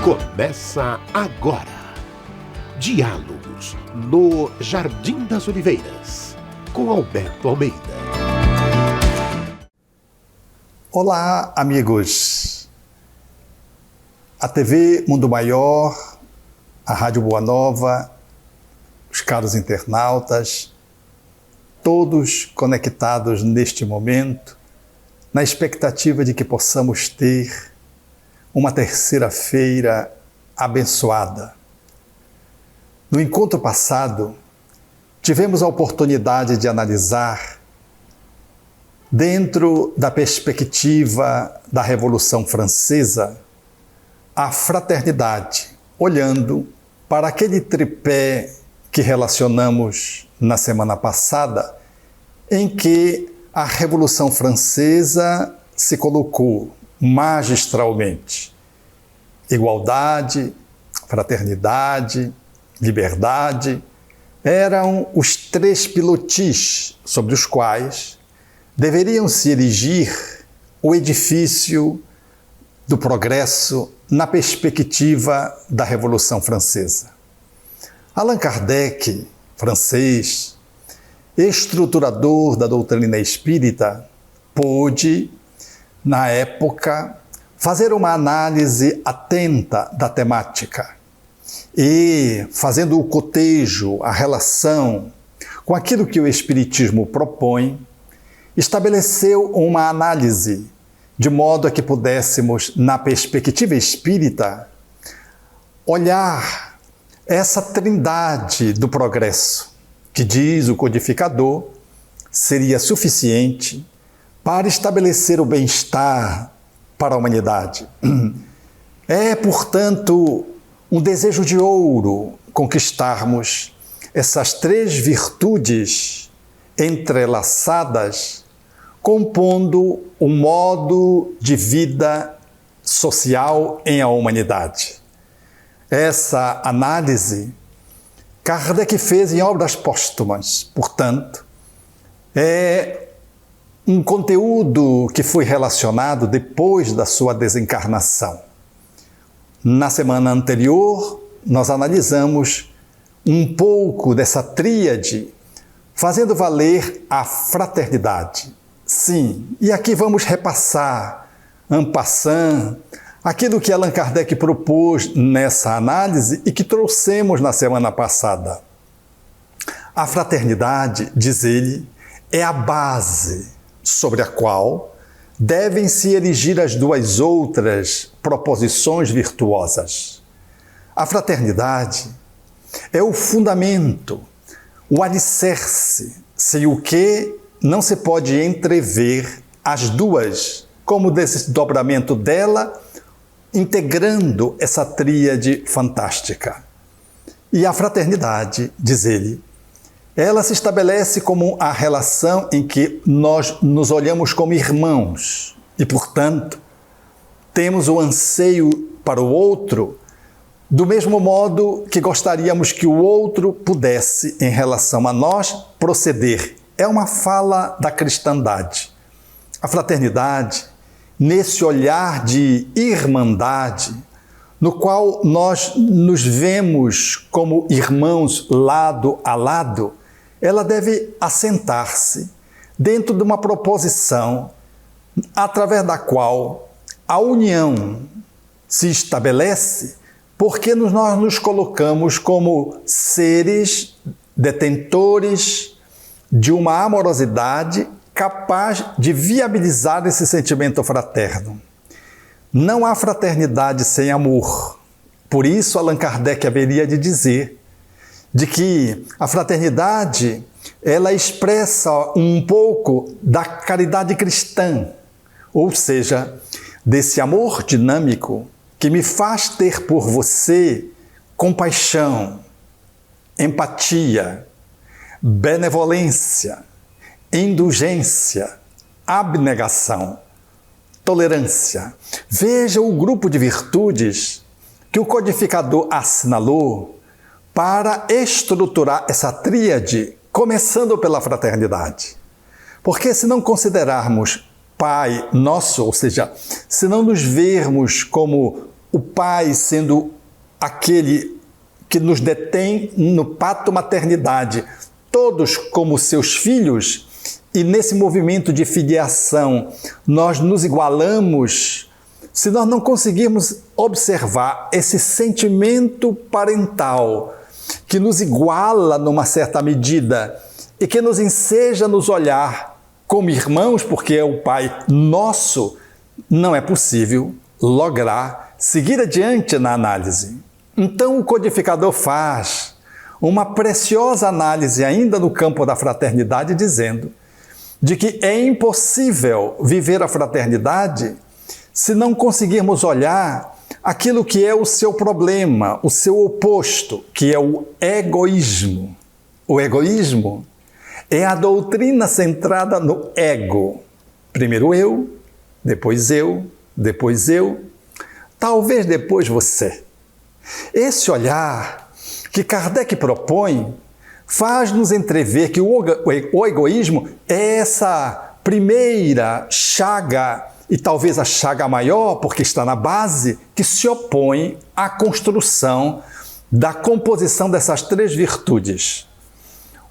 Começa agora. Diálogos no Jardim das Oliveiras, com Alberto Almeida. Olá, amigos. A TV Mundo Maior, a Rádio Boa Nova, os caros internautas, todos conectados neste momento, na expectativa de que possamos ter uma terceira-feira abençoada. No encontro passado, tivemos a oportunidade de analisar, dentro da perspectiva da Revolução Francesa, a fraternidade, olhando para aquele tripé que relacionamos na semana passada, em que a Revolução Francesa se colocou magistralmente. Igualdade, fraternidade, liberdade eram os três pilotis sobre os quais deveriam se erigir o edifício do progresso na perspectiva da Revolução Francesa. Allan Kardec, francês, estruturador da doutrina espírita, pôde, na época, fazer uma análise atenta da temática e, fazendo o cotejo, a relação com aquilo que o Espiritismo propõe, estabeleceu uma análise de modo a que pudéssemos, na perspectiva espírita, olhar essa trindade do progresso, que diz o codificador, seria suficiente para estabelecer o bem-estar para a humanidade. É, portanto, um desejo de ouro conquistarmos essas três virtudes entrelaçadas, compondo um modo de vida social em a humanidade. Essa análise Kardec fez em obras póstumas, portanto, é um conteúdo que foi relacionado depois da sua desencarnação. Na semana anterior, nós analisamos um pouco dessa tríade, fazendo valer a fraternidade. Sim, e aqui vamos repassar, en passant, aquilo que Allan Kardec propôs nessa análise e que trouxemos na semana passada. A fraternidade, diz ele, é a base sobre a qual devem se erigir as duas outras proposições virtuosas. A fraternidade é o fundamento, o alicerce, sem o que não se pode entrever as duas, como desdobramento dela, integrando essa tríade fantástica. E a fraternidade, diz ele, ela se estabelece como a relação em que nós nos olhamos como irmãos e, portanto, temos o anseio para o outro do mesmo modo que gostaríamos que o outro pudesse, em relação a nós, proceder. É uma fala da cristandade. A fraternidade, nesse olhar de irmandade, no qual nós nos vemos como irmãos lado a lado, ela deve assentar-se dentro de uma proposição através da qual a união se estabelece, porque nós nos colocamos como seres detentores de uma amorosidade capaz de viabilizar esse sentimento fraterno. Não há fraternidade sem amor. Por isso, Allan Kardec haveria de dizer de que a fraternidade, ela expressa um pouco da caridade cristã, ou seja, desse amor dinâmico que me faz ter por você compaixão, empatia, benevolência, indulgência, abnegação, tolerância. Veja o grupo de virtudes que o codificador assinalou para estruturar essa tríade, começando pela fraternidade. Porque se não considerarmos Pai nosso, ou seja, se não nos vermos como o pai sendo aquele que nos detém no pacto maternidade, todos como seus filhos, e nesse movimento de filiação nós nos igualamos, se nós não conseguirmos observar esse sentimento parental que nos iguala numa certa medida e que nos enseja a nos olhar como irmãos, porque é o Pai nosso, não é possível lograr seguir adiante na análise. Então o codificador faz uma preciosa análise ainda no campo da fraternidade, dizendo de que é impossível viver a fraternidade se não conseguirmos olhar aquilo que é o seu problema, o seu oposto, que é o egoísmo. O egoísmo é a doutrina centrada no ego. Primeiro eu, depois eu, talvez depois você. Esse olhar que Kardec propõe faz-nos entrever que o egoísmo é essa primeira chaga, e talvez a chaga maior, porque está na base, que se opõe à construção da composição dessas três virtudes.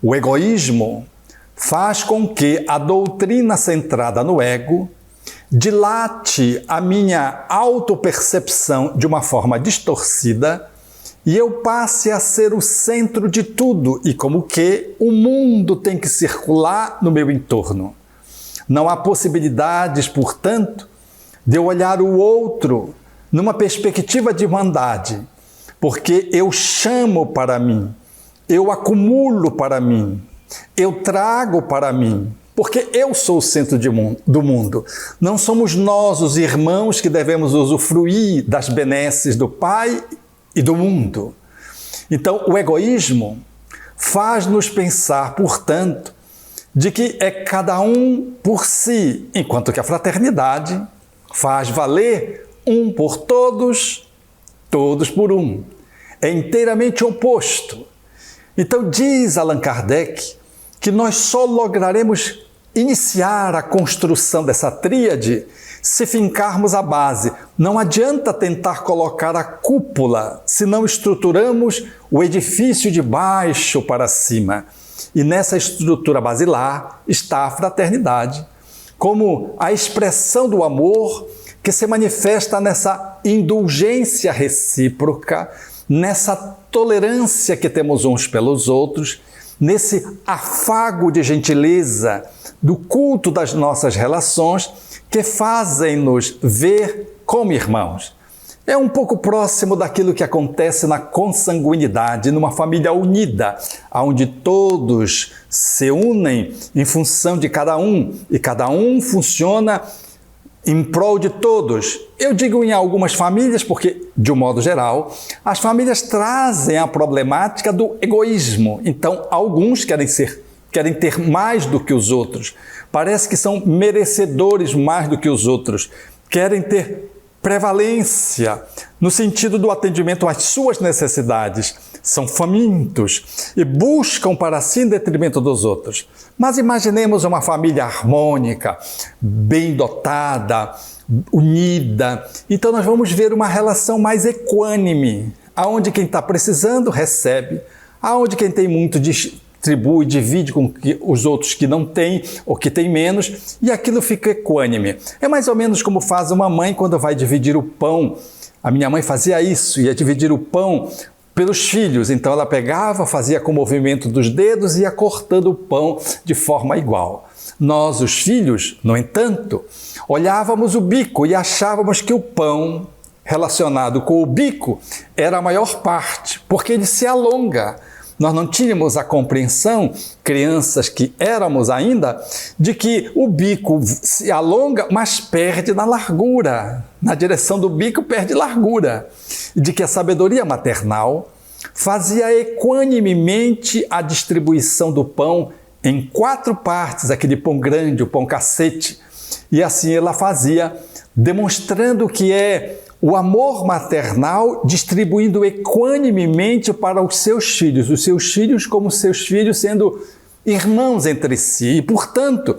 O egoísmo faz com que a doutrina centrada no ego dilate a minha autopercepção de uma forma distorcida e eu passe a ser o centro de tudo e como que o mundo tem que circular no meu entorno. Não há possibilidades, portanto, de eu olhar o outro numa perspectiva de irmandade, porque eu chamo para mim, eu acumulo para mim, eu trago para mim, porque eu sou o centro do mundo. Não somos nós, os irmãos, que devemos usufruir das benesses do Pai e do mundo. Então, o egoísmo faz-nos pensar, portanto, de que é cada um por si, enquanto que a fraternidade faz valer um por todos, todos por um. É inteiramente oposto. Então, diz Allan Kardec que nós só lograremos iniciar a construção dessa tríade se fincarmos a base. Não adianta tentar colocar a cúpula se não estruturamos o edifício de baixo para cima. E nessa estrutura basilar está a fraternidade, como a expressão do amor que se manifesta nessa indulgência recíproca, nessa tolerância que temos uns pelos outros, nesse afago de gentileza, do culto das nossas relações, que fazem-nos ver como irmãos. É um pouco próximo daquilo que acontece na consanguinidade, numa família unida, onde todos se unem em função de cada um, e cada um funciona em prol de todos. Eu digo em algumas famílias porque, de um modo geral, as famílias trazem a problemática do egoísmo. Então, alguns querem ter mais do que os outros. Parece que são merecedores mais do que os outros. Querem ter prevalência no sentido do atendimento às suas necessidades. São famintos e buscam para si em detrimento dos outros. Mas imaginemos uma família harmônica, bem dotada, unida. Então nós vamos ver uma relação mais equânime, aonde quem está precisando recebe, aonde quem tem muito distribui, divide com os outros que não têm ou que têm menos, e aquilo fica equânime. É mais ou menos como faz uma mãe quando vai dividir o pão. A minha mãe fazia isso, ia dividir o pão pelos filhos, então ela pegava, fazia com o movimento dos dedos e ia cortando o pão de forma igual. Nós, os filhos, no entanto, olhávamos o bico e achávamos que o pão relacionado com o bico era a maior parte, porque ele se alonga. Nós não tínhamos a compreensão, crianças que éramos ainda, de que o bico se alonga, mas perde na largura. Na direção do bico perde largura. De que a sabedoria maternal fazia equanimemente a distribuição do pão em 4 partes, aquele pão grande, o pão cacete. E assim ela fazia, demonstrando que é o amor maternal distribuindo equanimemente para os seus filhos como seus filhos sendo irmãos entre si. E, portanto,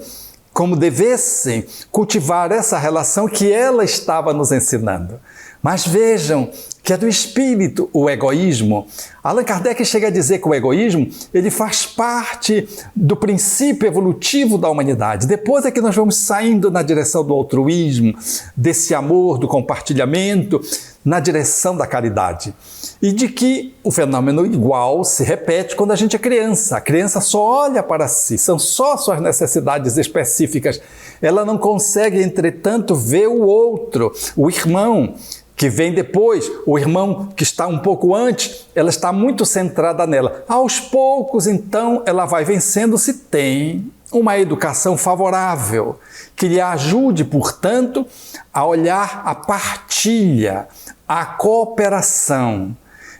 como devessem cultivar essa relação que ela estava nos ensinando. Mas vejam que é do espírito o egoísmo. Allan Kardec chega a dizer que o egoísmo ele faz parte do princípio evolutivo da humanidade. Depois é que nós vamos saindo na direção do altruísmo, desse amor, do compartilhamento, na direção da caridade. E de que o fenômeno igual se repete quando a gente é criança. A criança só olha para si, são só suas necessidades específicas. Ela não consegue, entretanto, ver o outro, o irmão que vem depois, o irmão que está um pouco antes, ela está muito centrada nela. Aos poucos, então, ela vai vencendo se tem uma educação favorável, que lhe ajude, portanto, a olhar a partilha, a cooperação,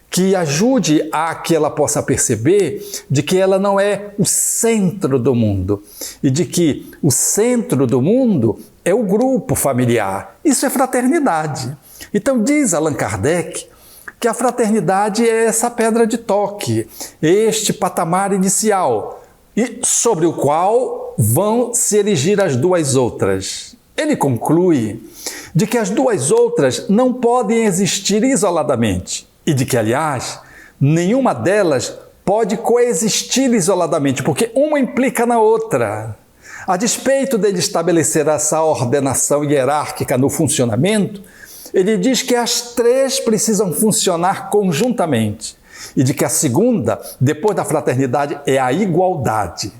que ajude a que ela possa perceber de que ela não é o centro do mundo e de que o centro do mundo é o grupo familiar. Isso é fraternidade. Então diz Allan Kardec que a fraternidade é essa pedra de toque, este patamar inicial, e sobre o qual vão se erigir as duas outras. Ele conclui de que as duas outras não podem existir isoladamente e de que, aliás, nenhuma delas pode coexistir isoladamente, porque uma implica na outra. A despeito dele estabelecer essa ordenação hierárquica no funcionamento, ele diz que as três precisam funcionar conjuntamente e de que a segunda, depois da fraternidade, é a igualdade.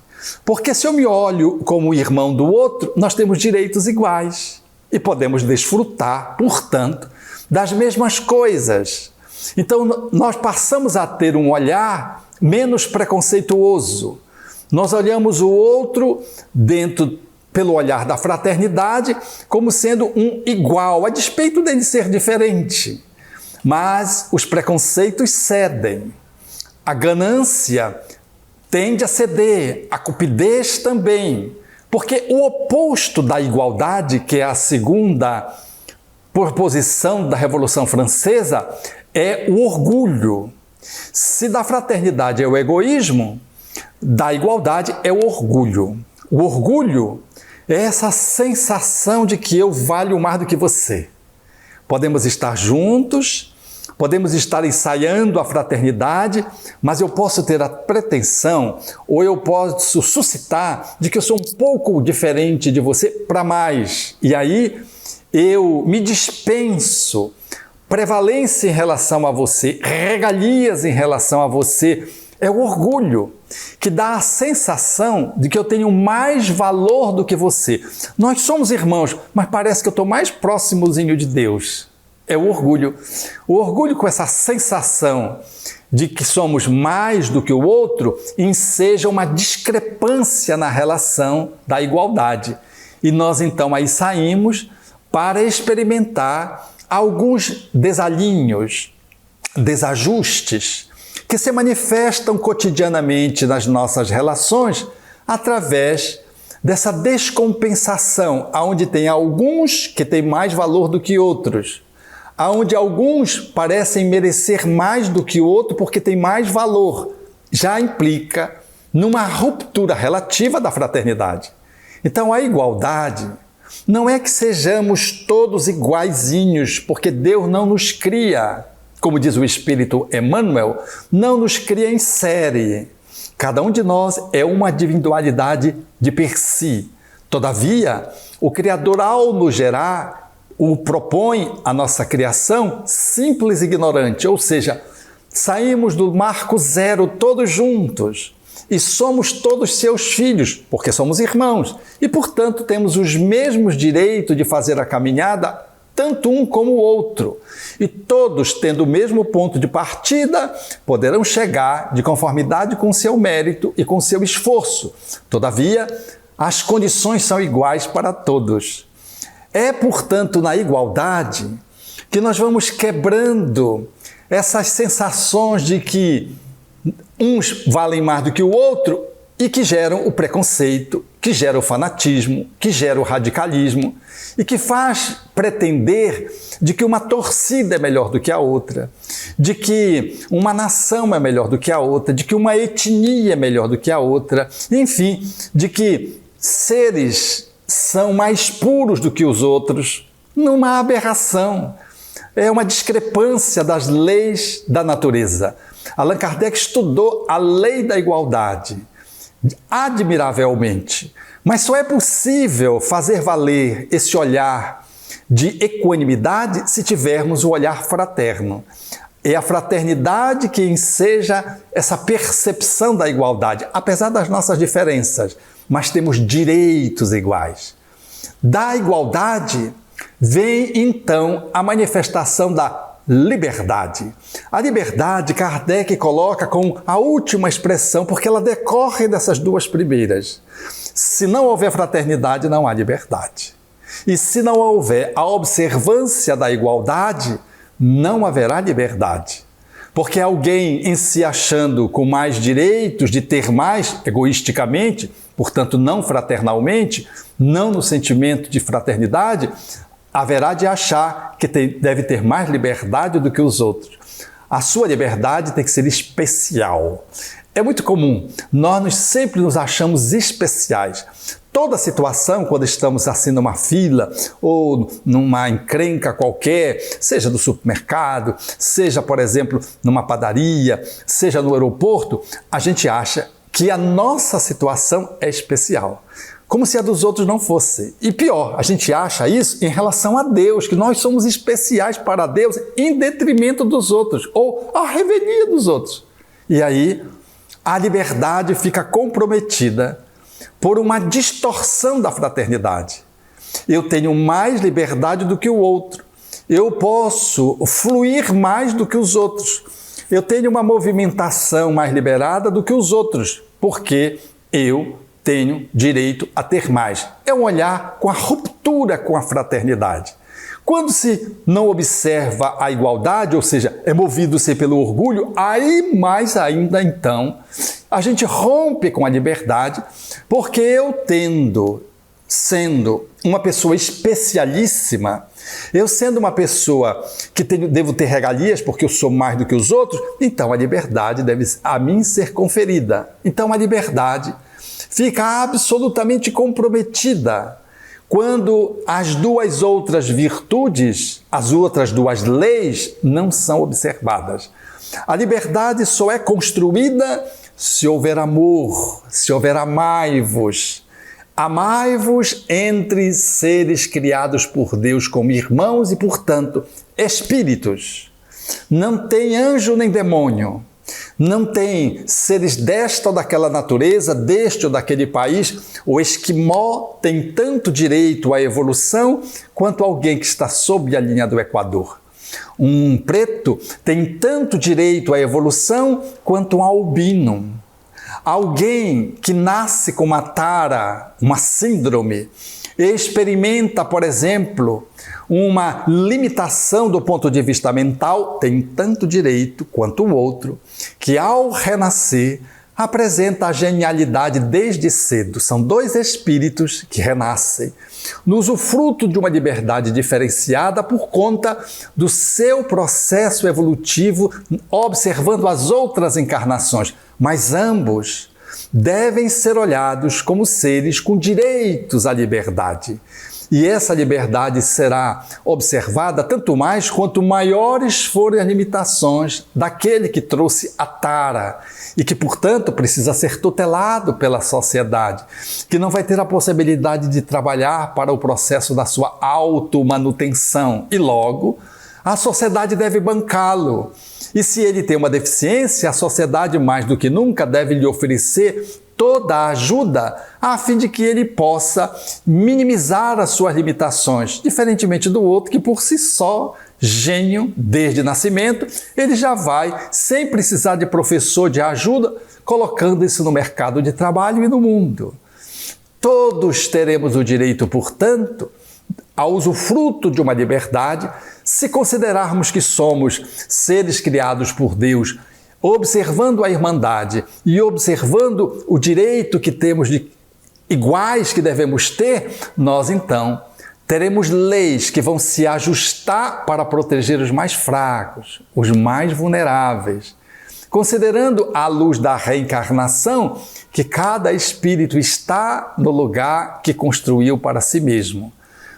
Porque se eu me olho como irmão do outro, nós temos direitos iguais e podemos desfrutar, portanto, das mesmas coisas. Então, nós passamos a ter um olhar menos preconceituoso. Nós olhamos o outro pelo olhar da fraternidade como sendo um igual, a despeito dele ser diferente. Mas os preconceitos cedem. A ganância tende a ceder, a cupidez também. Porque o oposto da igualdade, que é a segunda proposição da Revolução Francesa, é o orgulho. Se da fraternidade é o egoísmo, da igualdade é o orgulho. O orgulho é essa sensação de que eu valho mais do que você. Podemos estar juntos, podemos estar ensaiando a fraternidade, mas eu posso ter a pretensão, ou eu posso suscitar, de que eu sou um pouco diferente de você para mais. E aí eu me dispenso prevalência em relação a você, regalias em relação a você. É o orgulho que dá a sensação de que eu tenho mais valor do que você. Nós somos irmãos, mas parece que eu estou mais próximozinho de Deus. É o orgulho. O orgulho com essa sensação de que somos mais do que o outro enseja uma discrepância na relação da igualdade. E nós então aí saímos para experimentar alguns desalinhos, desajustes, que se manifestam cotidianamente nas nossas relações através dessa descompensação, onde tem alguns que têm mais valor do que outros, onde alguns parecem merecer mais do que o outro porque tem mais valor, já implica numa ruptura relativa da fraternidade. Então a igualdade não é que sejamos todos iguaizinhos, porque Deus não nos cria, como diz o Espírito Emmanuel, não nos cria em série. Cada um de nós é uma individualidade de per si. Todavia, o Criador, ao nos gerar, propõe a nossa criação simples e ignorante, ou seja, saímos do marco zero todos juntos e somos todos seus filhos, porque somos irmãos e, portanto, temos os mesmos direitos de fazer a caminhada, tanto um como o outro. E todos, tendo o mesmo ponto de partida, poderão chegar de conformidade com o seu mérito e com o seu esforço. Todavia, as condições são iguais para todos. É, portanto, na igualdade que nós vamos quebrando essas sensações de que uns valem mais do que o outro e que geram o preconceito, que gera o fanatismo, que gera o radicalismo e que faz pretender de que uma torcida é melhor do que a outra, de que uma nação é melhor do que a outra, de que uma etnia é melhor do que a outra, enfim, de que seres são mais puros do que os outros, numa aberração. É uma discrepância das leis da natureza. Allan Kardec estudou a lei da igualdade admiravelmente, mas só é possível fazer valer esse olhar de equanimidade se tivermos o olhar fraterno. É a fraternidade que enseja essa percepção da igualdade, apesar das nossas diferenças, mas temos direitos iguais. Da igualdade vem então a manifestação da liberdade. A liberdade, Kardec coloca como a última expressão, porque ela decorre dessas duas primeiras. Se não houver fraternidade, não há liberdade. E se não houver a observância da igualdade, não haverá liberdade. Porque alguém em se achando com mais direitos, de ter mais egoisticamente, portanto não fraternalmente, não no sentimento de fraternidade, haverá de achar que deve ter mais liberdade do que os outros. A sua liberdade tem que ser especial. É muito comum, nós sempre nos achamos especiais. Toda situação, quando estamos assim numa fila ou numa encrenca qualquer, seja no supermercado, seja, por exemplo, numa padaria, seja no aeroporto, a gente acha que a nossa situação é especial. Como se a dos outros não fosse. E pior, a gente acha isso em relação a Deus, que nós somos especiais para Deus em detrimento dos outros, ou à revelia dos outros. E aí, a liberdade fica comprometida por uma distorção da fraternidade. Eu tenho mais liberdade do que o outro. Eu posso fluir mais do que os outros. Eu tenho uma movimentação mais liberada do que os outros, porque eu tenho direito a ter mais. É um olhar com a ruptura com a fraternidade. Quando se não observa a igualdade, ou seja, é movido-se pelo orgulho, aí mais ainda então a gente rompe com a liberdade, porque eu sendo uma pessoa especialíssima, eu sendo uma pessoa que devo ter regalias porque eu sou mais do que os outros, então a liberdade deve a mim ser conferida. Então a liberdade fica absolutamente comprometida quando as duas outras virtudes, as outras duas leis, não são observadas. A liberdade só é construída se houver amor, se houver amai-vos. Amai-vos entre seres criados por Deus como irmãos e, portanto, espíritos. Não tem anjo nem demônio. Não tem seres desta ou daquela natureza, deste ou daquele país. O esquimó tem tanto direito à evolução quanto alguém que está sob a linha do Equador. Um preto tem tanto direito à evolução quanto um albino. Alguém que nasce com uma tara, uma síndrome, experimenta, por exemplo, uma limitação do ponto de vista mental, tem tanto direito quanto o outro, que ao renascer apresenta a genialidade desde cedo. São dois espíritos que renascem, no usufruto de uma liberdade diferenciada por conta do seu processo evolutivo, observando as outras encarnações, mas ambos devem ser olhados como seres com direitos à liberdade. E essa liberdade será observada tanto mais quanto maiores forem as limitações daquele que trouxe a tara e que, portanto, precisa ser tutelado pela sociedade, que não vai ter a possibilidade de trabalhar para o processo da sua automanutenção e, logo, a sociedade deve bancá-lo. E se ele tem uma deficiência, a sociedade, mais do que nunca, deve lhe oferecer toda a ajuda a fim de que ele possa minimizar as suas limitações, diferentemente do outro que, por si só, gênio desde nascimento, ele já vai, sem precisar de professor de ajuda, colocando isso no mercado de trabalho e no mundo. Todos teremos o direito, portanto, ao usufruto de uma liberdade, se considerarmos que somos seres criados por Deus, observando a irmandade e observando o direito que temos de iguais que devemos ter, nós então teremos leis que vão se ajustar para proteger os mais fracos, os mais vulneráveis. considerando à luz da reencarnação que cada espírito está no lugar que construiu para si mesmo.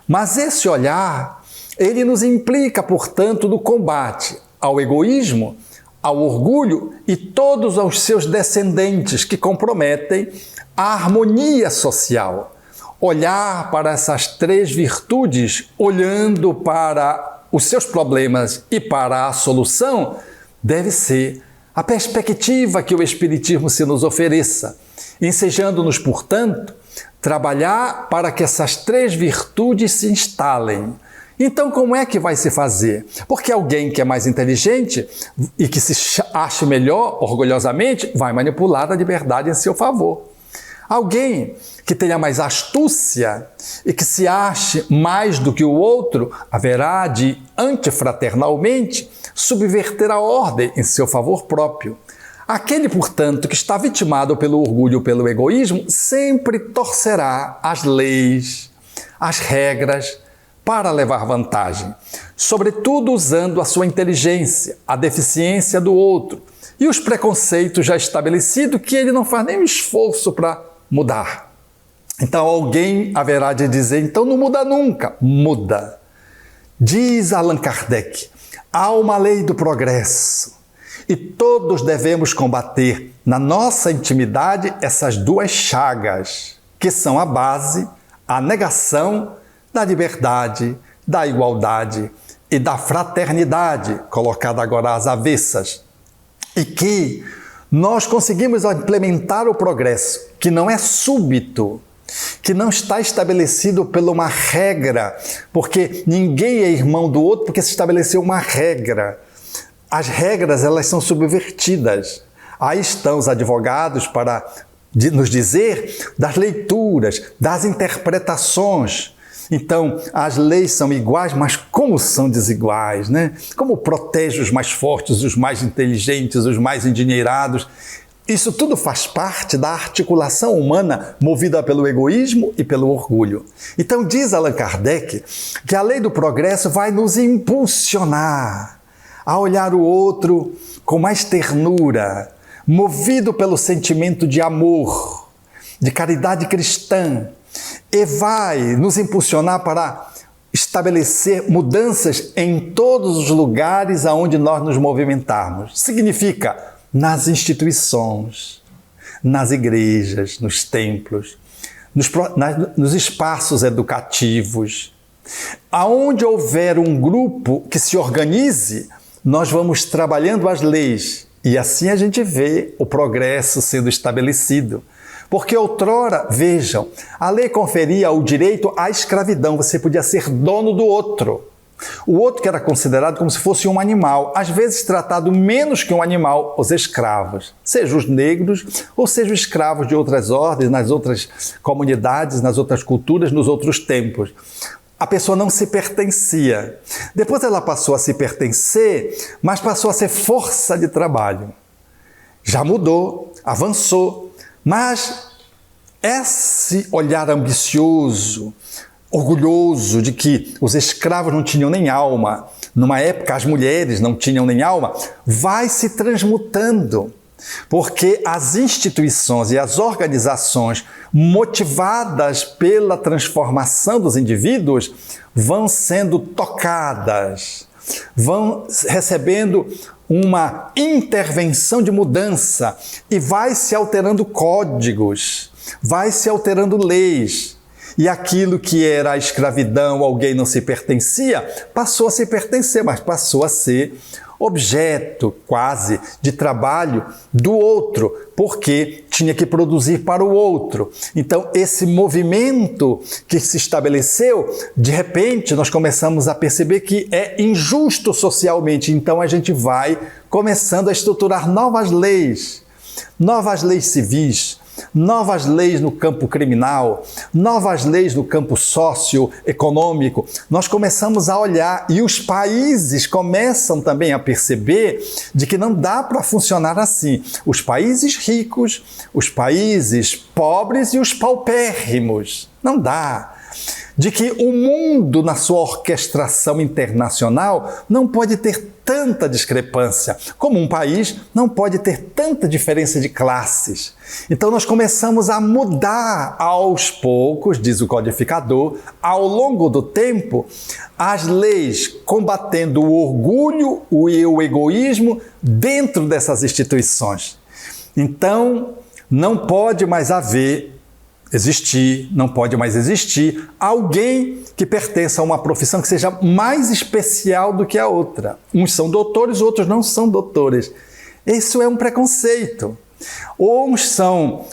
Mas esse olhar, ele nos implica, portanto, no combate ao egoísmo, ao orgulho e todos os seus descendentes que comprometem a harmonia social. Olhar para essas três virtudes, olhando para os seus problemas e para a solução, deve ser a perspectiva que o Espiritismo se nos ofereça, ensejando-nos, portanto, trabalhar para que essas três virtudes se instalem. Então, como é que vai se fazer? Porque alguém que é mais inteligente e que se acha melhor, orgulhosamente, vai manipular a liberdade em seu favor. Alguém que tenha mais astúcia e que se ache mais do que o outro, haverá de, antifraternalmente, subverter a ordem em seu favor próprio. Aquele, portanto, que está vitimado pelo orgulho ou pelo egoísmo, sempre torcerá as leis, as regras, para levar vantagem, sobretudo usando a sua inteligência, a deficiência do outro e os preconceitos já estabelecidos que ele não faz nenhum esforço para mudar. Então alguém haverá de dizer, então não muda nunca. Muda. Diz Allan Kardec, há uma lei do progresso e todos devemos combater na nossa intimidade essas duas chagas, que são a base, a negação da liberdade, da igualdade e da fraternidade, colocada agora às avessas, e que nós conseguimos implementar o progresso, que não é súbito, que não está estabelecido por uma regra, porque ninguém é irmão do outro porque se estabeleceu uma regra. As regras, elas são subvertidas. Aí estão os advogados para nos dizer das leituras, das interpretações. Então, as leis são iguais, mas como são desiguais, né? Como protege os mais fortes, os mais inteligentes, os mais endinheirados. Isso tudo faz parte da articulação humana movida pelo egoísmo e pelo orgulho. Então, diz Allan Kardec que a lei do progresso vai nos impulsionar a olhar o outro com mais ternura, movido pelo sentimento de amor, de caridade cristã, e vai nos impulsionar para estabelecer mudanças em todos os lugares aonde nós nos movimentarmos. Significa nas instituições, nas igrejas, nos templos, nos espaços educativos. Aonde houver um grupo que se organize, nós vamos trabalhando as leis e assim a gente vê o progresso sendo estabelecido. Porque outrora, vejam, a lei conferia o direito à escravidão, você podia ser dono do outro. O outro que era considerado como se fosse um animal, às vezes tratado menos que um animal, os escravos, seja os negros ou seja os escravos de outras ordens, nas outras comunidades, nas outras culturas, nos outros tempos. A pessoa não se pertencia. Depois ela passou a se pertencer, mas passou a ser força de trabalho. Já mudou, avançou. Mas esse olhar ambicioso, orgulhoso de que os escravos não tinham nem alma, numa época as mulheres não tinham nem alma, vai se transmutando, porque as instituições e as organizações motivadas pela transformação dos indivíduos vão sendo tocadas, vão recebendo uma intervenção de mudança e vai se alterando códigos, vai se alterando leis. E aquilo que era a escravidão, alguém não se pertencia, passou a se pertencer, mas passou a ser objeto quase de trabalho do outro, porque tinha que produzir para o outro. Então, esse movimento que se estabeleceu, de repente, nós começamos a perceber que é injusto socialmente. Então, a gente vai começando a estruturar novas leis civis, novas leis no campo criminal, novas leis no campo socioeconômico. Nós começamos a olhar e os países começam também a perceber de que não dá para funcionar assim. Os países ricos, os países pobres e os paupérrimos. Não dá. de que o mundo, na sua orquestração internacional, não pode ter tanta discrepância, como um país não pode ter tanta diferença de classes. Então nós começamos a mudar aos poucos, diz o codificador, ao longo do tempo, as leis combatendo o orgulho e o egoísmo dentro dessas instituições. Então não pode mais não pode mais existir alguém que pertença a uma profissão que seja mais especial do que a outra. Uns são doutores, outros não são doutores. Isso é um preconceito. Uns são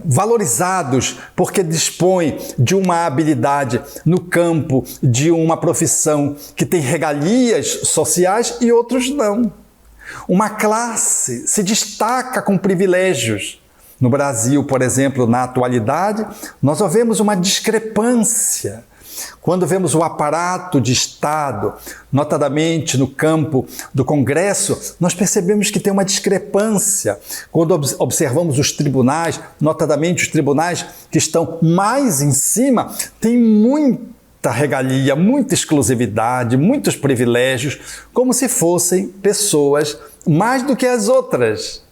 valorizados porque dispõem de uma habilidade no campo de uma profissão que tem regalias sociais e outros não. Uma classe se destaca com privilégios. No Brasil, por exemplo, na atualidade, nós vemos uma discrepância. Quando vemos o aparato de Estado, notadamente no campo do Congresso, nós percebemos que tem uma discrepância. Quando observamos os tribunais, notadamente os tribunais que estão mais em cima, tem muita regalia, muita exclusividade, muitos privilégios, como se fossem pessoas mais do que as outras.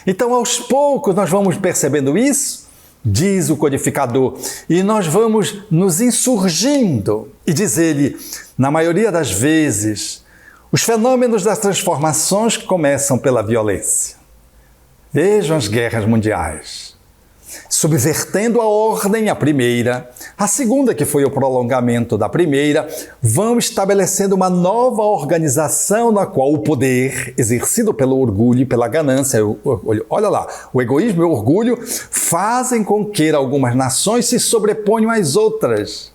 Então, aos poucos, nós vamos percebendo isso, diz o codificador, e nós vamos nos insurgindo. E diz ele, na maioria das vezes, os fenômenos das transformações começam pela violência. Vejam as guerras mundiais. Subvertendo a ordem, a primeira, a segunda, que foi o prolongamento da primeira, vão estabelecendo uma nova organização na qual o poder, exercido pelo orgulho e pela ganância, olha lá, o egoísmo e o orgulho fazem com que algumas nações se sobreponham às outras.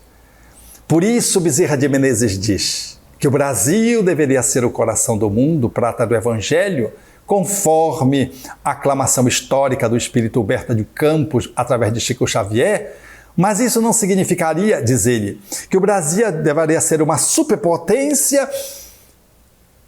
Por isso, Bezerra de Menezes diz que o Brasil deveria ser o coração do mundo, prata do Evangelho, conforme a aclamação histórica do espírito Huberta de Campos através de Chico Xavier, mas isso não significaria, diz ele, que o Brasil deveria ser uma superpotência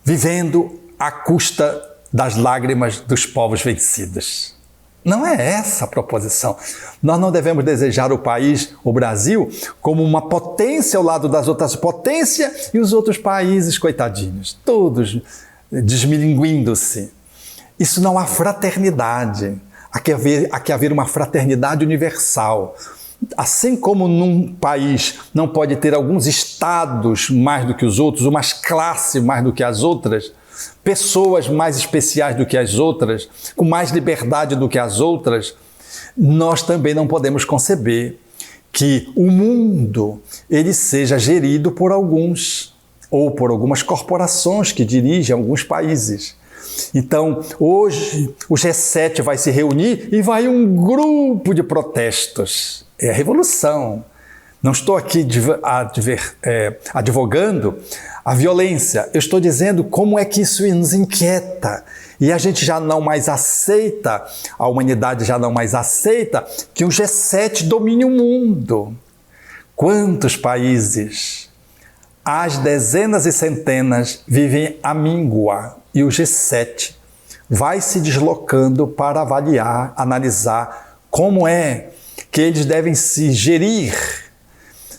vivendo à custa das lágrimas dos povos vencidos. Não é essa a proposição. Nós não devemos desejar o país, o Brasil, como uma potência ao lado das outras potências e os outros países, coitadinhos, todos desmilinguindo-se. Isso não há fraternidade. Há que haver uma fraternidade universal. Assim como num país não pode ter alguns estados mais do que os outros, umas classes mais do que as outras, pessoas mais especiais do que as outras, com mais liberdade do que as outras, nós também não podemos conceber que o mundo ele seja gerido por alguns ou por algumas corporações que dirigem alguns países. Então, hoje, o G7 vai se reunir e vai um grupo de protestos. É a revolução. Não estou aqui advogando a violência. Eu estou dizendo como é que isso nos inquieta. E a gente já não mais aceita, a humanidade já não mais aceita que o G7 domine o mundo. Quantos países, às dezenas e centenas, vivem à míngua? E o G7 vai se deslocando para avaliar, analisar como é que eles devem se gerir.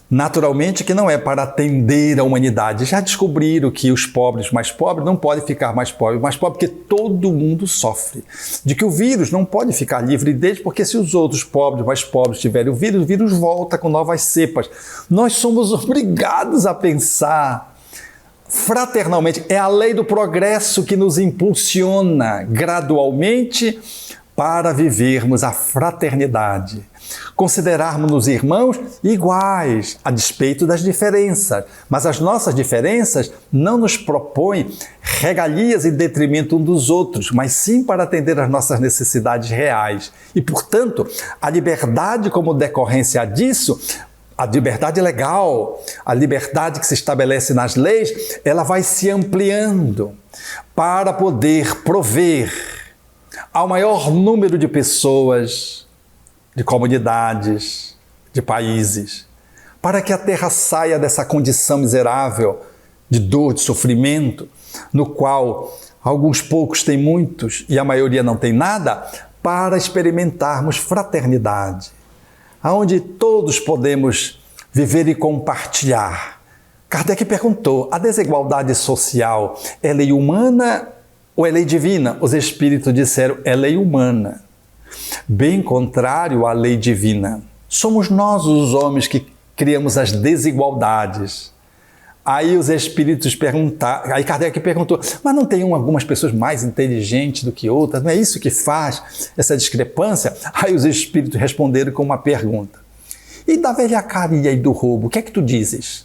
Naturalmente que não é para atender a humanidade. Já descobriram que os pobres mais pobres não podem ficar mais pobres porque todo mundo sofre. De que o vírus não pode ficar livre deles, porque se os outros pobres mais pobres tiverem o vírus volta com novas cepas. Nós somos obrigados a pensar fraternalmente. É a lei do progresso que nos impulsiona gradualmente para vivermos a fraternidade. Considerarmos-nos irmãos iguais, a despeito das diferenças. Mas as nossas diferenças não nos propõem regalias em detrimento um dos outros, mas sim para atender às nossas necessidades reais. E, portanto, a liberdade como decorrência disso, a liberdade legal, a liberdade que se estabelece nas leis, ela vai se ampliando para poder prover ao maior número de pessoas, de comunidades, de países, para que a Terra saia dessa condição miserável de dor, de sofrimento, no qual alguns poucos têm muitos e a maioria não tem nada, para experimentarmos fraternidade. onde todos podemos viver e compartilhar. Kardec perguntou, a desigualdade social é lei humana ou é lei divina? Os espíritos disseram, é lei humana. Bem contrário à lei divina. Somos nós, os homens, que criamos as desigualdades. Aí os espíritos perguntaram, aí Kardec perguntou, mas não tem algumas pessoas mais inteligentes do que outras? Não é isso que faz essa discrepância? Aí os espíritos responderam com uma pergunta. E da velhacaria e do roubo, o que é que tu dizes?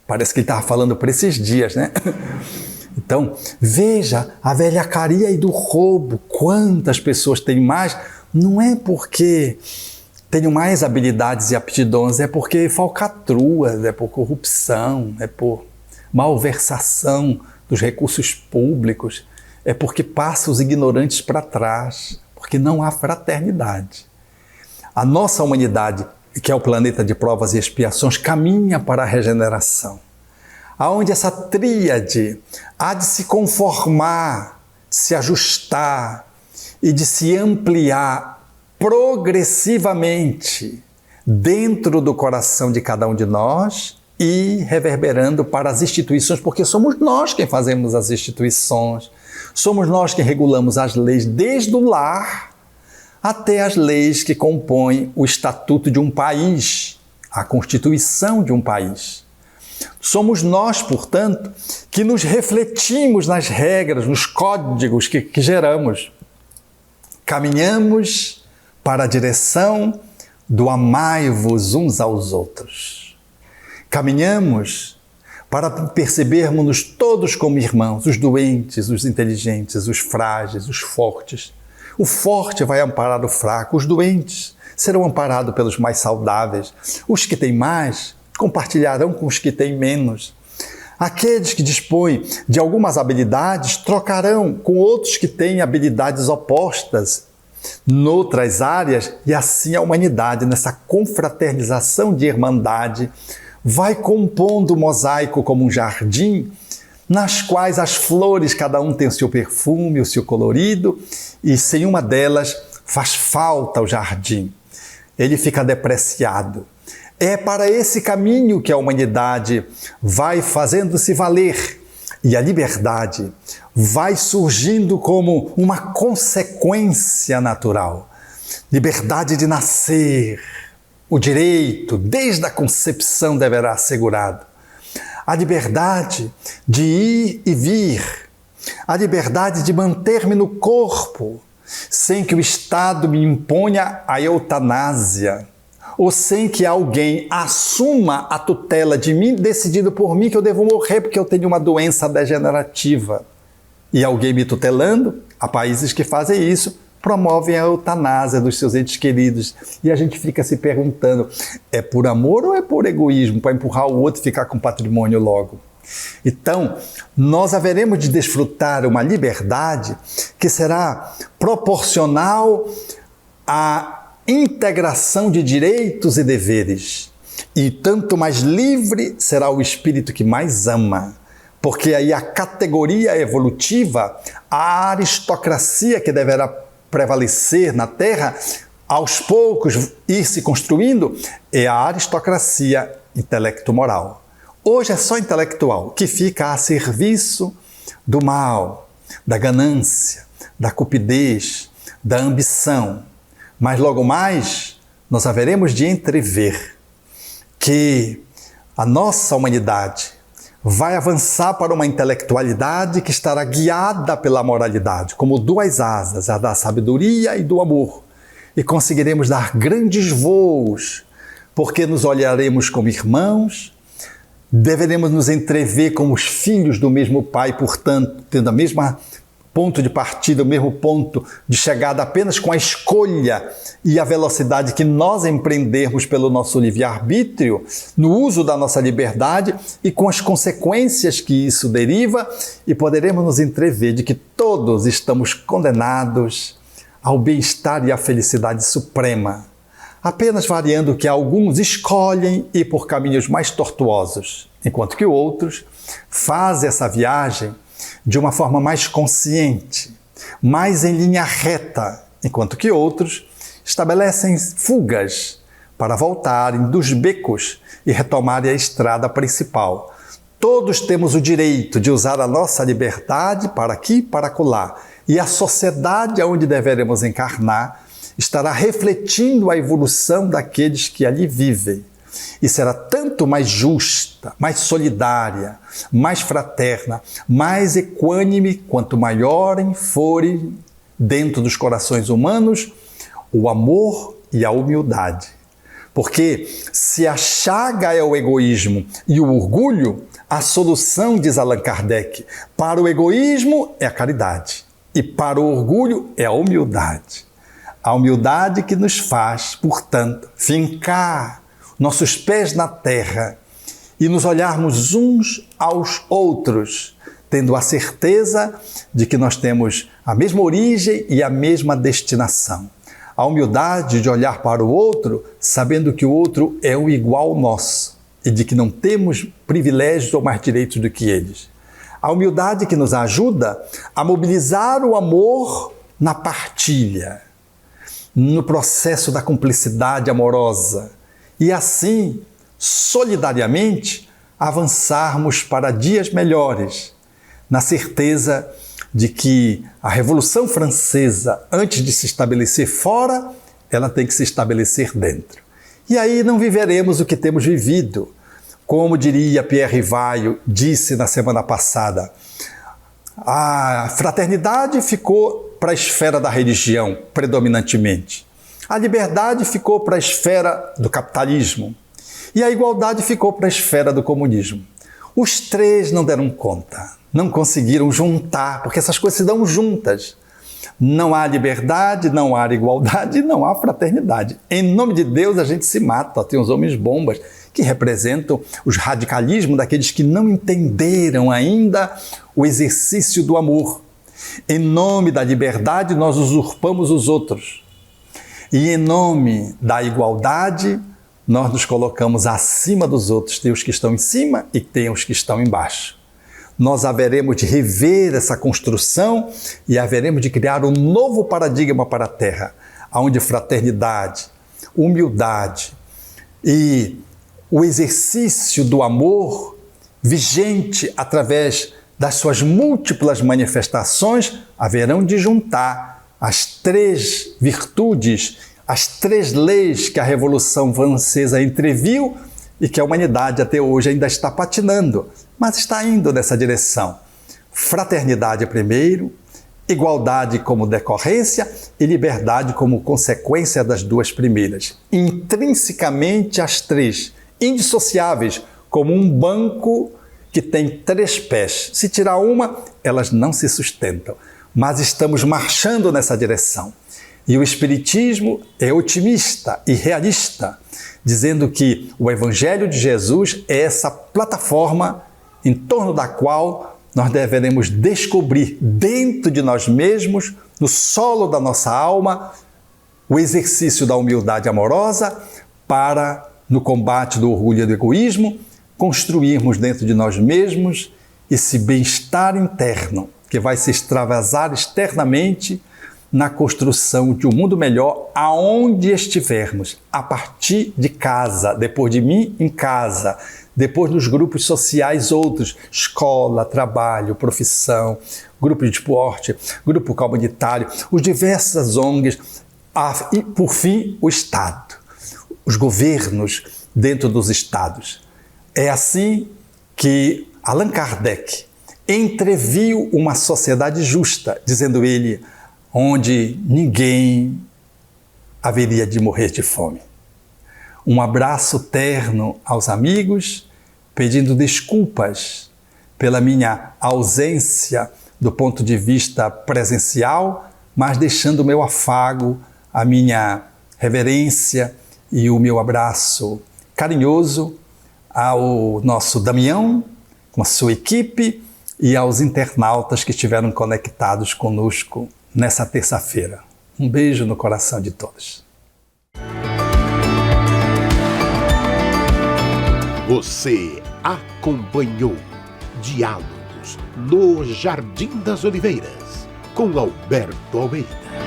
Parece que ele estava falando por esses dias, né? Então, veja, a velhacaria e do roubo, quantas pessoas têm mais, não é porque tenho mais habilidades e aptidões, é porque falcatruas, é por corrupção, é por malversação dos recursos públicos, é porque passa os ignorantes para trás, porque não há fraternidade. A nossa humanidade, que é o planeta de provas e expiações, caminha para a regeneração, aonde essa tríade há de se conformar, de se ajustar e de se ampliar progressivamente dentro do coração de cada um de nós e reverberando para as instituições, porque somos nós quem fazemos as instituições, somos nós que regulamos as leis, desde o lar até as leis que compõem o estatuto de um país, a constituição de um país. Somos nós, portanto, que nos refletimos nas regras, nos códigos que geramos. Caminhamos para a direção do amai-vos uns aos outros. Caminhamos para percebermos-nos todos como irmãos, os doentes, os inteligentes, os frágeis, os fortes. O forte vai amparar o fraco, os doentes serão amparados pelos mais saudáveis. Os que têm mais compartilharão com os que têm menos. Aqueles que dispõem de algumas habilidades trocarão com outros que têm habilidades opostas noutras áreas, e assim a humanidade, nessa confraternização de irmandade, vai compondo o mosaico como um jardim, nas quais as flores, cada um tem o seu perfume, o seu colorido, e sem uma delas faz falta ao jardim. Ele fica depreciado. É para esse caminho que a humanidade vai fazendo-se valer, e a liberdade vai surgindo como uma consequência natural. Liberdade de nascer, o direito, desde a concepção, deverá assegurado. A liberdade de ir e vir, a liberdade de manter-me no corpo, sem que o Estado me imponha a eutanásia, ou sem que alguém assuma a tutela de mim, decidido por mim que eu devo morrer porque eu tenho uma doença degenerativa. E alguém me tutelando, há países que fazem isso, promovem a eutanásia dos seus entes queridos. E a gente fica se perguntando, é por amor ou é por egoísmo, para empurrar o outro e ficar com patrimônio logo? Então, nós haveremos de desfrutar uma liberdade que será proporcional à integração de direitos e deveres. E tanto mais livre será o espírito que mais ama. Porque aí a categoria evolutiva, a aristocracia que deverá prevalecer na Terra, aos poucos ir se construindo, é a aristocracia intelecto-moral. Hoje é só intelectual, que fica a serviço do mal, da ganância, da cupidez, da ambição. Mas logo mais, nós haveremos de entrever que a nossa humanidade vai avançar para uma intelectualidade que estará guiada pela moralidade, como duas asas, a da sabedoria e do amor. E conseguiremos dar grandes voos, porque nos olharemos como irmãos, deveremos nos entrever como os filhos do mesmo Pai, portanto, tendo a mesma ponto de partida, o mesmo ponto de chegada, apenas com a escolha e a velocidade que nós empreendermos pelo nosso livre-arbítrio, no uso da nossa liberdade e com as consequências que isso deriva, e poderemos nos entrever de que todos estamos condenados ao bem-estar e à felicidade suprema, apenas variando que alguns escolhem ir por caminhos mais tortuosos, enquanto que outros fazem essa viagem de uma forma mais consciente, mais em linha reta, enquanto que outros estabelecem fugas para voltarem dos becos e retomarem a estrada principal. Todos temos o direito de usar a nossa liberdade para aqui e para acolá, e a sociedade onde deveremos encarnar estará refletindo a evolução daqueles que ali vivem. E será tanto mais justa, mais solidária, mais fraterna, mais equânime, quanto maiorem forem dentro dos corações humanos o amor e a humildade. Porque se a chaga é o egoísmo e o orgulho, a solução, diz Allan Kardec, para o egoísmo é a caridade e para o orgulho é a humildade. A humildade que nos faz, portanto, fincar nossos pés na terra e nos olharmos uns aos outros, tendo a certeza de que nós temos a mesma origem e a mesma destinação. A humildade de olhar para o outro, sabendo que o outro é um igual nosso e de que não temos privilégios ou mais direitos do que eles. A humildade que nos ajuda a mobilizar o amor na partilha, no processo da cumplicidade amorosa e assim, solidariamente, avançarmos para dias melhores, na certeza de que a Revolução Francesa, antes de se estabelecer fora, ela tem que se estabelecer dentro. E aí não viveremos o que temos vivido. Como diria Pierre Rivaio, disse na semana passada, a fraternidade ficou para a esfera da religião, predominantemente. A liberdade ficou para a esfera do capitalismo. E a igualdade ficou para a esfera do comunismo. Os três não deram conta, não conseguiram juntar, porque essas coisas se dão juntas. Não há liberdade, não há igualdade, não há fraternidade. Em nome de Deus a gente se mata. Tem os homens bombas que representam os radicalismos daqueles que não entenderam ainda o exercício do amor. Em nome da liberdade nós usurpamos os outros. E em nome da igualdade nós nos colocamos acima dos outros. Tem os que estão em cima e tem os que estão embaixo. Nós haveremos de rever essa construção e haveremos de criar um novo paradigma para a Terra, onde fraternidade, humildade e o exercício do amor vigente através das suas múltiplas manifestações haverão de juntar as três virtudes, as três leis que a Revolução Francesa entreviu e que a humanidade até hoje ainda está patinando, mas está indo nessa direção. Fraternidade primeiro, igualdade como decorrência e liberdade como consequência das duas primeiras. Intrinsecamente as três, indissociáveis, como um banco que tem três pés. Se tirar uma, elas não se sustentam, mas estamos marchando nessa direção. E o Espiritismo é otimista e realista, dizendo que o Evangelho de Jesus é essa plataforma em torno da qual nós deveremos descobrir dentro de nós mesmos, no solo da nossa alma, o exercício da humildade amorosa para, no combate do orgulho e do egoísmo, construirmos dentro de nós mesmos esse bem-estar interno que vai se extravasar externamente na construção de um mundo melhor aonde estivermos, a partir de casa, depois de mim em casa, depois nos grupos sociais outros, escola, trabalho, profissão, grupo de esporte, grupo comunitário, os diversas ONGs, e por fim o Estado, os governos dentro dos estados. É assim que Allan Kardec entreviu uma sociedade justa, dizendo ele, onde ninguém haveria de morrer de fome. Um abraço terno aos amigos, pedindo desculpas pela minha ausência do ponto de vista presencial, mas deixando o meu afago, a minha reverência e o meu abraço carinhoso ao nosso Damião, com a sua equipe, e aos internautas que estiveram conectados conosco nessa terça-feira. Um beijo no coração de todos. Você acompanhou Diálogos no Jardim das Oliveiras, com Alberto Almeida.